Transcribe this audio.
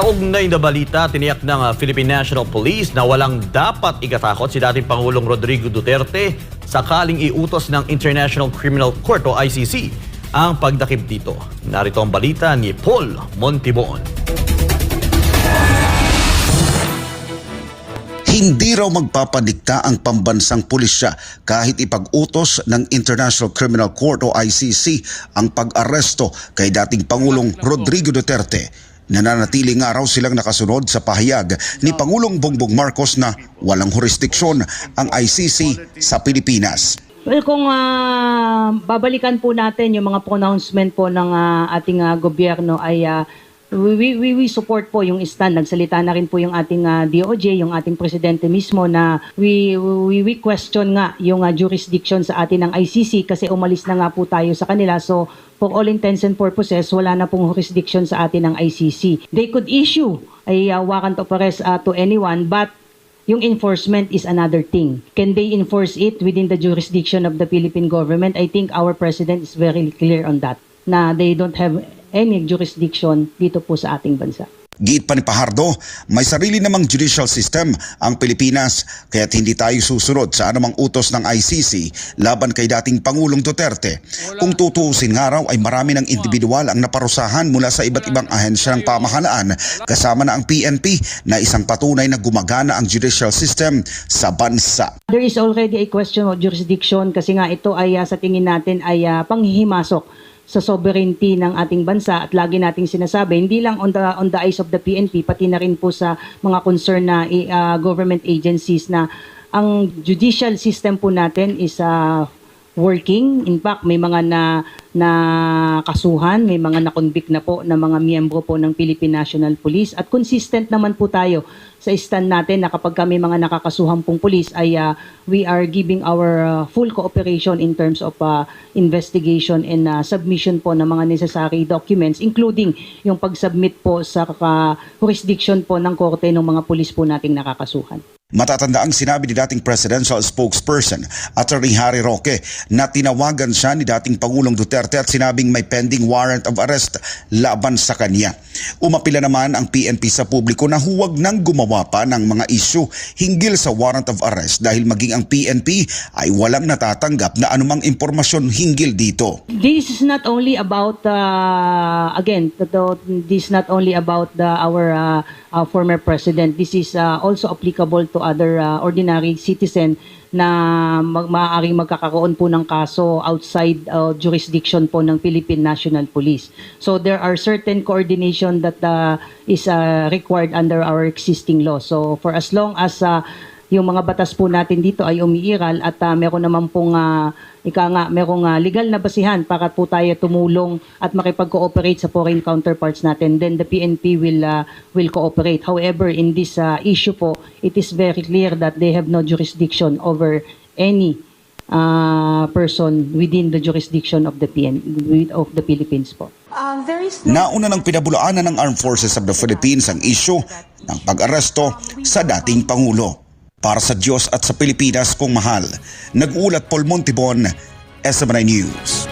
Sa ugnay na balita, tiniyak ng Philippine National Police na walang dapat ikatakot si dating Pangulong Rodrigo Duterte sakaling iutos ng International Criminal Court o ICC ang pagdakip dito. Narito ang balita ni Paul Montibon. Hindi raw magpapadikta ang pambansang pulisya kahit ipag-utos ng International Criminal Court o ICC ang pag-aresto kay dating Pangulong Rodrigo Duterte. Nananatili nga raw silang nakasunod sa pahayag ni Pangulong Bongbong Marcos na walang jurisdiksyon ang ICC sa Pilipinas. Well, kung babalikan po natin yung mga pronouncement po ng ating gobyerno ay we support po yung stand. Nagsalita na rin po yung ating DOJ, yung ating presidente mismo na we question nga yung jurisdiction sa atin ng ICC kasi umalis na nga po tayo sa kanila. So for all intents and purposes, wala na pong jurisdiction sa atin ng ICC. They could issue a warrant of arrest to anyone, but yung enforcement is another thing. Can they enforce it within the jurisdiction of the Philippine government? I think our president is very clear on that, na they don't have any jurisdiction dito po sa ating bansa. Giit pa ni Pajardo, may sarili namang judicial system ang Pilipinas kaya't hindi tayo susunod sa anumang utos ng ICC laban kay dating Pangulong Duterte. Kung tutuusin nga raw ay marami ng individual ang naparusahan mula sa iba't ibang ahensya ng pamahalaan kasama na ang PNP na isang patunay na gumagana ang judicial system sa bansa. There is already a question of jurisdiction kasi nga ito ay sa tingin natin ay panghihimasok sa sovereignty ng ating bansa at lagi nating sinasabi, hindi lang on the eyes of the PNP, pati na rin po sa mga concerned na government agencies na ang judicial system po natin is working. In fact, may mga na kasuhan, may mga na-convict na po na mga miyembro po ng Philippine National Police at consistent naman po tayo sa stand natin na kapag kami mga nakakasuhan pong police ay we are giving our full cooperation in terms of investigation and submission po ng mga necessary documents including yung pag-submit po sa jurisdiction po ng korte ng mga police po nating nakakasuhan. Matatandaang sinabi ni dating presidential spokesperson Attorney Harry Roque na tinawagan siya ni dating Pangulong Duterte at sinabing may pending warrant of arrest laban sa kanya. Umapila naman ang PNP sa publiko na huwag nang gumawa pa ng mga isyu hinggil sa warrant of arrest dahil maging ang PNP ay walang natatanggap na anumang impormasyon hinggil dito. This is not only about this is not only about our former president. This is also applicable to other ordinary citizen na maaaring magkakaroon po ng kaso outside jurisdiction po ng Philippine National Police. So there are certain coordination that is required under our existing law. So for as long as yung mga batas po natin dito ay umiiral at meron naman pong merong legal na basihan para po tayo tumulong at makipag-cooperate sa foreign counterparts natin, then the PNP will cooperate. However, in this issue po, it is very clear that they have no jurisdiction over any person within the jurisdiction of the Philippines po. Nauna ng pinabulaanan ng Armed Forces of the Philippines ang issue ng pag-aresto sa dating Pangulo. Para sa Diyos at sa Pilipinas kung mahal, nag-ulat Paul Montibon, SMNI News.